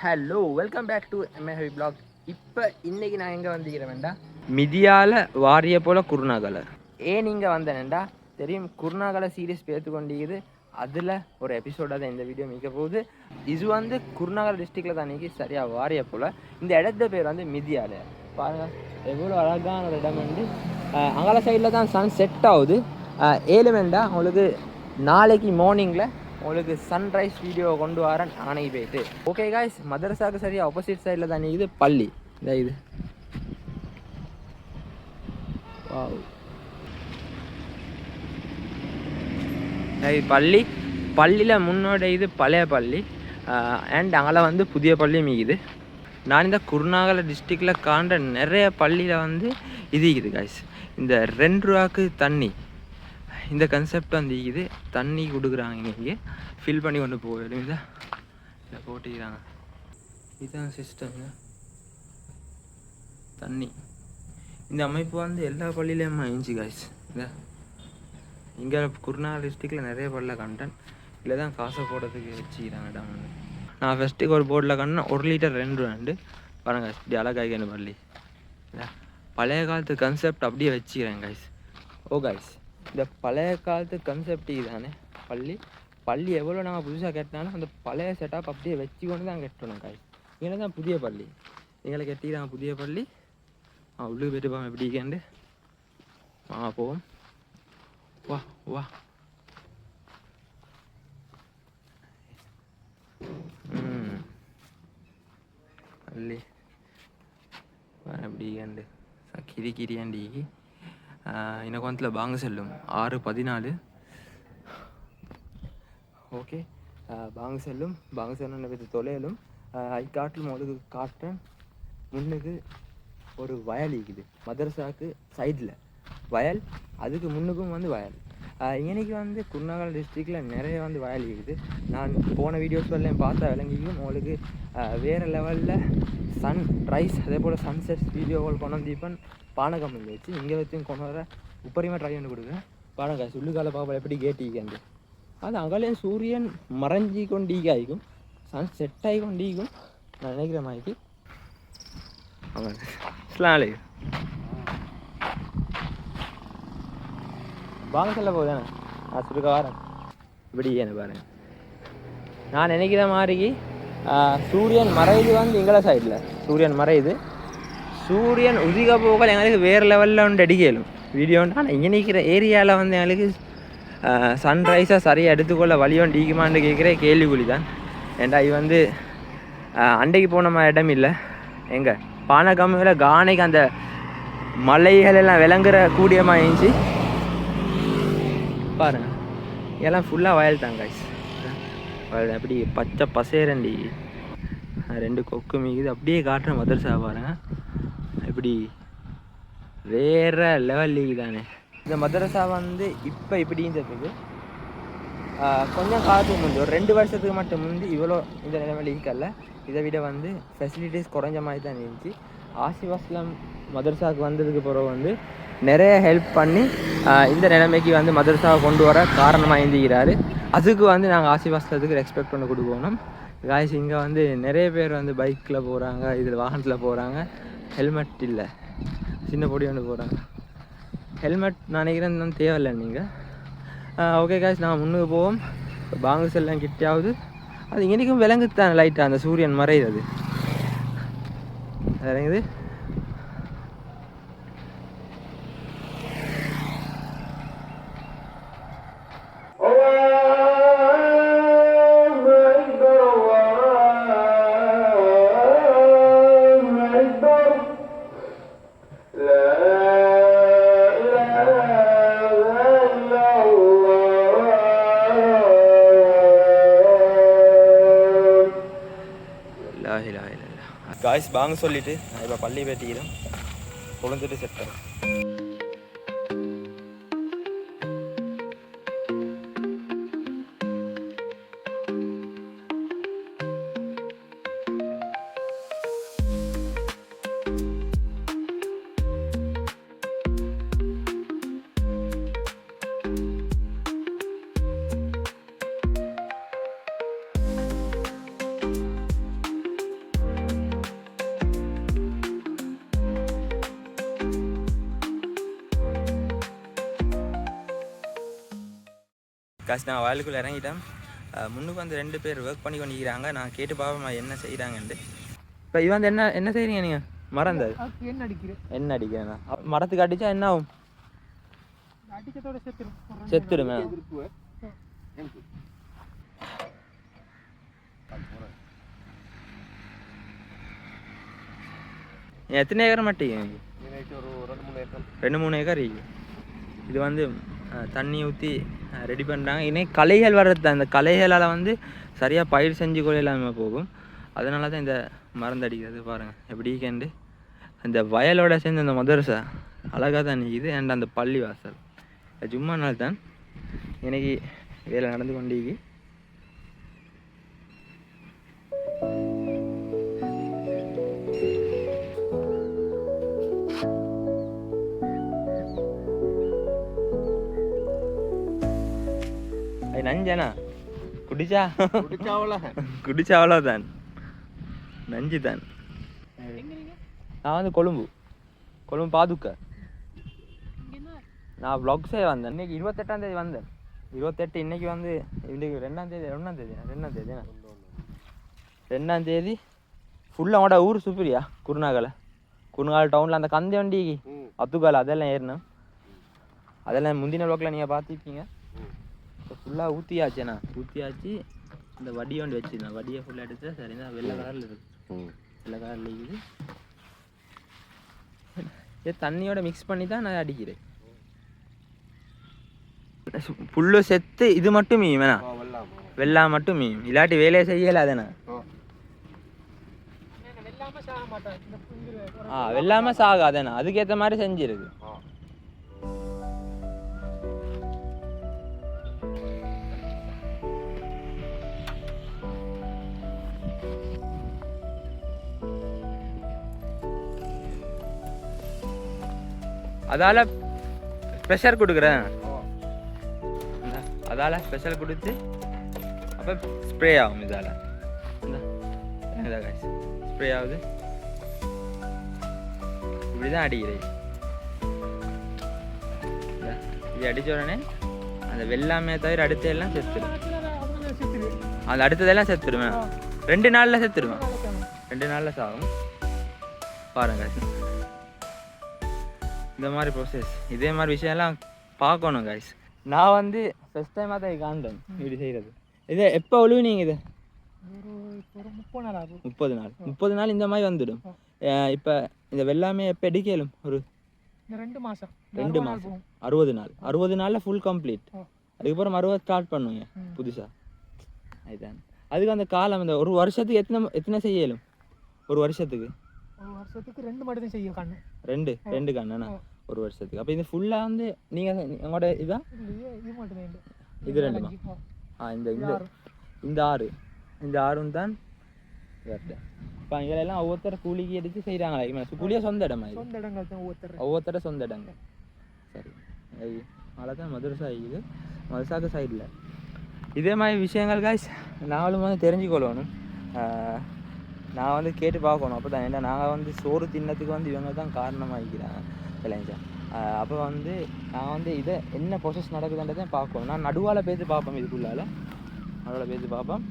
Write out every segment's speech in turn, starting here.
Hello welcome back to எம்ஏஹவி blog. இப்போ இன்றைக்கி நான் எங்கே வந்துக்கிறேன்டா, மிதியால் வாரிய போல் குருநாகலை. ஏன் இங்கே வந்தேன்டா தெரியும், குருநாகலை சீரீஸ் பேர்த்து கொண்டிருக்குது. அதில் ஒரு எபிசோடாக தான் இந்த வீடியோ மிக போகுது. இது வந்து குருநாகல் டிஸ்ட்ரிக்டில் தான் இன்றைக்கி சரியாக வாரிய போல். இந்த இடத்த பேர் வந்து மிதியால். பாருங்கள் எவ்வளோ அழகான ஒரு இடம். வந்து அங்கால சைடில் தான் சன் செட் ஆகுது. ஏழுமெண்டா உங்களுக்கு நாளைக்கு மார்னிங்கில் உங்களுக்கு சன்ரைஸ் வீடியோ கொண்டு வரேன் நானே போயிட்டு. ஓகே காய்ஸ், மதரசாவுக்கு சரியாக ஆப்போசிட் சைடில் தான் இது பள்ளி. இந்த இது பள்ளி, பள்ளியில் முன்னோட இது பழைய பள்ளி அண்ட் அங்கே வந்து புதிய பள்ளி மீகுது. நான் இந்த குருநாகலை டிஸ்ட்ரிக்டில் காண்ற நிறைய பள்ளியில் வந்து இது இருக்குது காய்ஸ். இந்த 2 ரூபாய்க்கு தண்ணி, இந்த கன்செப்ட் வந்து இது தண்ணி கொடுக்குறாங்க. இங்கே ஃபில் பண்ணி கொண்டு போயிடும். இதை போட்டிக்கிறாங்க. இதுதான் சிஸ்டம் தண்ணி. இந்த அமைப்பு வந்து எல்லா பள்ளியிலையும் இருந்துச்சு காய்ஸ். இந்த இங்கே குருநாகல் டிஸ்ட்ரிக்டில் நிறைய பள்ளியில் கண்டேன். இல்லை தான் காசை போடுறதுக்கு வச்சுக்கிறாங்க இடம் வந்து. நான் ஃபஸ்ட்டுக்கு ஒரு போர்டில் கண்டேன் 1 லிட்டர் 2 ரூபாண்டு. பாருங்க இப்படி அழகாய்க்கணும் பள்ளி. பழைய காலத்து கன்செப்ட் அப்படியே வச்சுக்கிறேன் காய்ஸ். ஓ காய்ஸ், இந்த பழைய காலத்து கன்செப்ட் இதுதானே பள்ளி. பள்ளி எவ்வளோ நாங்கள் புதுசாக கட்டினாலும் அந்த பழைய செட்டப் அப்படியே வச்சு கொண்டு தான் கட்டணும் காய்ஸ். இங்கே தான் புதிய பள்ளி எங்களை கட்டிக்கிறாங்க. புதிய பள்ளி உள்ளுக்கு போய்ட்டு போவோம். எப்படி கேண்டு போவோம். வா வா. பள்ளி எப்படி கேண்டு கிரி கிரியாண்டி எனக்கு வந்து பாங்க செல்லும் 6:14. ஓகே, பாங்க செல்லும் பற்றி தொலையிலும் காட்டிலும் உங்களுக்கு காட்டுறேன். முன்னுக்கு ஒரு வயல் இருக்குது. மதரசாவுக்கு சைடில் வயல், அதுக்கு முன்னுக்கும் வந்து வயல். இன்னைக்கு வந்து குருநாகல் டிஸ்ட்ரிக்டில் நிறைய வந்து வயல் இருக்குது. நான் போன வீடியோஸ்லாம் பார்த்தா விளங்கிக்கும் உங்களுக்கு. வேறு லெவலில் சன் ரைஸ் அதே போல் சன்செட் வீடியோவில் கொண்டு வந்து இப்போ பானகம் வச்சு இங்கே வச்சும் கொண்டு வர உப்பரிமா ட்ரை பண்ணி கொடுக்குறேன். பாருங்க சுள்ளுக்கால பாப்பா எப்படி கேட்டிக்கண்டு. அது அங்கேயும் சூரியன் மறைஞ்சி கொண்டீகாய்க்கும், சன் செட் ஆகி கொண்டீக்கும் நான் நினைக்கிற மாதிரி. அஸ்ஸலாமு வாங்க சொல்ல போகுதானே நான் சுருக்க வரேன். இப்படி என்ன பாருங்க, நான் நினைக்கிற மாதிரி சூரியன் மறையுது வந்து எங்களை சைடில் சூரியன் மறையுது. சூரியன் உதிக போகல் எங்களுக்கு வேறு லெவலில் ஒன்று அடிக்கலும் வீடியோன்னு. ஆனால் இங்கே நிற்கிற ஏரியாவில் வந்து எங்களுக்கு சன்ரைஸாக சரியாக எடுத்துக்கொள்ள வழியோன்னு டீக்குமான்னு கேட்குற கேள்விக்குழி தான். ஏன்டா இது வந்து அண்டைக்கு போன இடம் இல்லை. எங்கே பானகம்மில் கானைக்கு அந்த மலைகள் எல்லாம் விளங்குற கூடியமாக இருந்துச்சு. பாருங்க எல்லாம் ஃபுல்லாக வயல் தான் காய்ஸ். வயல் எப்படி பச்சை பசேரண்டி 2 கொக்கு மீது அப்படியே காட்டுற மதரசா பாருங்க. இப்படி வேறு லெவல் லீக் தானே இந்த மதரசா வந்து. இப்போ இப்படி இருந்ததுக்கு கொஞ்சம் காலத்துக்கு முந்தி ஒரு 2 வருஷத்துக்கு மட்டும் முந்தி இவ்வளோ இந்த நிலைமை லீக்கல்ல. இதை விட வந்து ஃபெசிலிட்டிஸ் குறைஞ்ச மாதிரி தான் இருந்துச்சு. ஆசிஃப் அஸ்லாம் மதரசாவுக்கு வந்ததுக்கு பிறகு வந்து நிறைய ஹெல்ப் பண்ணி இந்த நிலைமைக்கு வந்து மதரசாவை கொண்டு வர காரணமாக இருந்துக்கிறாரு. அதுக்கு வந்து நாங்கள் ஆசிஃப் அஸ்லத்துக்கு ரெஸ்பெக்ட் பண்ணி கொடுக்கணும் காய்ஸ். இங்கே வந்து நிறைய பேர் வந்து பைக்கில் போகிறாங்க, இதில் வாகனத்தில் போகிறாங்க, ஹெல்மெட் இல்லை, சின்ன பொடி ஒன்று போகிறாங்க. ஹெல்மெட் நான் நினைக்கிறேன் இன்னும் தேவையில்லை நீங்கள். ஓகே காய்ஸ், நாங்கள் முன்னுக்கு போவோம். பாங்கஸ் எல்லாம் கிட்டியாவது அது இன்றைக்கும் விளங்குத்தான் லைட்டாக அந்த சூரியன் மறையுது. அது விளங்குது. காய்ஸ் பாங்க சொல்லிவிட்டு நான் இப்போ பள்ளி பேட்டிக்கிறேன். கொழுந்துட்டு செட்டேன். காசு நான் வயலுக்குள்ளே இறங்கிட்டேன். முன்னுக்கு வந்து 2 பேர் ஒர்க் பண்ணி கொண்டிருக்கிறாங்க. நான் கேட்டு பார்ப்பேன் என்ன செய்கிறாங்கன்ட்டு. இப்போ இது வந்து என்ன செய்கிறீங்க நீங்கள்? மரம் தான் என்ன அடிக்கிறேண்ணா? மரத்துக்கு அடித்தா என்ன ஆகும்? செத்துடுமே. எத்தனை ஏக்கர் மாட்டீங்க? 2-3 ஏக்கர். இது வந்து தண்ணி ஊற்றி ரெடி பண்ணுறாங்க. இன்னைக்கு களைகள் வர்றது தான். இந்த களைகளால் வந்து சரியாக பயிர் செஞ்சு கூட இல்லாமல் போகும். அதனால தான் இந்த மருந்து அடிக்கிறது. பாருங்கள் எப்படி கேண்டு அந்த வயலோட சேர்ந்து அந்த மதரசா அழகாக தான் நிற்கிது. அண்ட் அந்த பள்ளி வாசல் சும்மா நாள் தான் இன்னைக்கு வேலை நடந்து கொண்டிருக்கு. நஞ்சனா குடிச்சா அவ்வளோதான், நஞ்சு தான். நான் வந்து கொழும்பு பாதுக்க. நான் வ்ளாக்ஸே வந்தேன். இன்னைக்கு 28ஆம் தேதி வந்தேன். 28 இன்னைக்கு வந்து இன்னைக்கு 2ஆம் தேதி ஃபுல்லாக அவனோட ஊர் சூப்பரியா. குருநாகலை டவுனில் அந்த கந்தை வண்டி அத்துக்கால அதெல்லாம் ஏறினேன். அதெல்லாம் முந்தின வ்ளாக்ல நீங்கள் பார்த்துருக்கீங்க. இப்போ ஃபுல்லாக ஊற்றியாச்சு. இந்த வடியை ஒன்று வச்சுருந்தேன். வடியை ஃபுல்லாக எடுத்து சரிதான் வெள்ளை கலரில் இருக்குது. வெள்ளை கலரில் இருக்குது. இது தண்ணியோட மிக்ஸ் பண்ணி தான் நான் அடிக்கிறேன். புல்லு செத்து இது மட்டும் மீயும் வேணா, வெள்ளா மட்டும் மீயும். இல்லாட்டி வேலையை செய்யலை அதேண்ணா. வெள்ளாமல் சாகாதேண்ணா. அதுக்கேற்ற மாதிரி செஞ்சிருக்கு. அதால ப்ரெஷர் கொடுக்குறேன். அதால ஸ்பெஷல் கொடுத்து அப்போ ஸ்ப்ரே ஆகும். இதால் ஸ்ப்ரே ஆகுது. இப்படி தான் அடிக்கிறேன். இது அடித்த உடனே அந்த வெள்ளாமையை தவிர அடுத்ததெல்லாம் செத்துடும். அந்த அடுத்ததெல்லாம் செத்துடுவேன். 2 நாளில் செத்துடுவேன். 2 நாளில் சாகும். பாருங்க இந்த மாதிரி ப்ரோசஸ். இதே மாதிரி விஷயம்லாம் பார்க்கணும் கைஸ். நான் வந்து ஃபஸ்ட் டைமாக தான் காண்டேன் இப்படி செய்கிறது. இதை எப்போ ஒழுவினீங்க? இது 30 நாள் இந்த மாதிரி வந்துடும். இப்போ இந்த வெள்ளாமே எப்போ எடுக்கலும்? ஒரு 2 மாதம் 60 நாளில் ஃபுல் கம்ப்ளீட். அதுக்கப்புறம் 60 ஸ்டார்ட் பண்ணுங்க புதுசாக. அதுதான் அதுக்கு அந்த காலம். இந்த ஒரு வருஷத்துக்கு எத்தனை செய்யலும்? ஒரு வருஷத்துக்கு 2 மட்டும் தான் செய்ய கண்ணு. 2 கண்ணா ஒரு வருஷத்துக்கு. அப்போ இது ஃபுல்லாக வந்து நீங்கள் உங்களோட இதான் இது 2மா? இந்த ஆறும் தான் வருது. இப்போ இங்கெல்லாம் ஒவ்வொருத்தர கூலிக்கு எடுத்து செய்கிறாங்களா? கூலியாக சொந்த இடமா? ஒவ்வொருத்தர சொந்த இடங்க. சரி, அதனால தான் மதுரசா இது மதுசாக்கு சைடில் இதே மாதிரி விஷயங்கள் காய்ஸ் நாங்களும் வந்து தெரிஞ்சுக்கொள்ளணும். நான் வந்து கேட்டு பார்க்கணும். அப்போ தான் ஏன்னா நாங்கள் வந்து சோறு தின்னத்துக்கு வந்து இவங்க தான் காரணமாகிக்கிறாங்க இல்லைங்க. அப்போ வந்து நான் வந்து இதை என்ன ப்ராசஸ் நடக்குதுன்றதை பார்க்கணும். நான் நடுவால் பேசி பார்ப்போம். இதுக்குள்ளால் நடுவில் பேசி பார்ப்போம்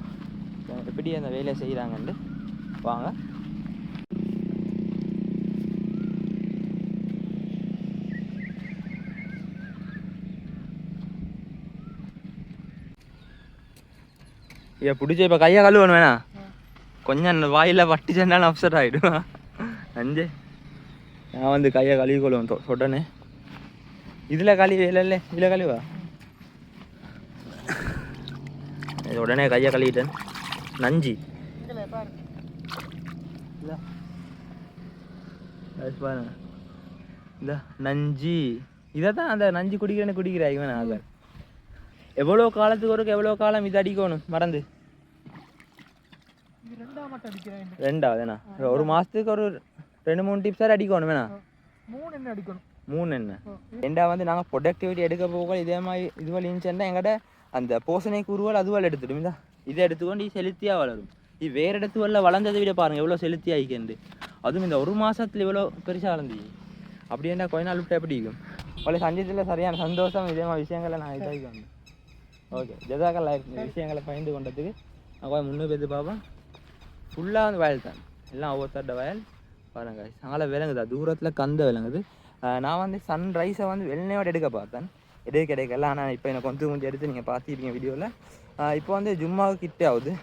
எப்படி அந்த வேலையை செய்கிறாங்கன்ட்டு. வாங்க. இதை பிடிச்ச இப்போ கையை கழுவணும் வேணா. கொஞ்சம் வாயில் வட்டி சென்றாலும் அப்செட் ஆகிடும். அஞ்சு நான் வந்து கையை கழுவி கொள்வேன் உடனே. இதில் கழுவி இல்லை இதில் கழுவா. உடனே கையை கழுவிட்டேன். நஞ்சு பாருங்க இந்த நஞ்சு. இதை தான் அந்த நஞ்சு குடிக்கிறாங்க வேணா. அதை எவ்வளோ காலத்துக்கு ஒரு எவ்வளோ காலம் இது அடிக்கணும் மறந்து? 2ஆவதுண்ணா. ஒரு மாதத்துக்கு ஒரு 2-3 டிப்ஸாக அடிக்கணும் வேணா. 3 என்ன 2 வந்து நாங்கள் ப்ரொடக்டிவிட்டி எடுக்க போக இதே மாதிரி இதுவரை இருந்துச்சுன்னா எங்கள்கிட்ட அந்த போசனை கூறுவால் அதுவால் எடுத்துடும். இதை எடுத்துக்கொண்டு செலுத்தியாக வளரும். இது வேறு இடத்துல வளர்ந்ததை விட பாருங்கள் எவ்வளோ செலுத்தி ஆகிக்கண்டு. அதுவும் இந்த ஒரு மாதத்தில் இவ்வளோ பெருசாக வளர்ந்து. அப்படின்னா கொஞ்ச நாள் விட்டு எப்படி இருக்கும். அவ்வளோ சஞ்சத்தில் சரியான சந்தோஷம். இதே மாதிரி விஷயங்களை நான் இதாகி வந்தேன். ஓகே ஜெதாக்கெல்லாம் இந்த விஷயங்களை பயந்து கொண்டதுக்கு நான் முன்னே பேருந்து பார்ப்பேன். ஃபுல்லாக வந்து வயல் தான், எல்லாம் ஒவ்வொருத்தட்ட வயல் பாருங்க guys. அங்கே விளங்குதா தூரத்தில் கந்த விளங்குது. நான் வந்து சன்ரைஸை வந்து வெள்ளையோடு எடுக்க பார்த்தேன், எடுக்கல. ஆனால் இப்போ எனக்கு கொஞ்சம் எடுத்து நீங்கள் பார்த்துருப்பீங்க வீடியோவில். இப்போ வந்து ஜும்மாவுக்கு கிட்டே ஆகுது.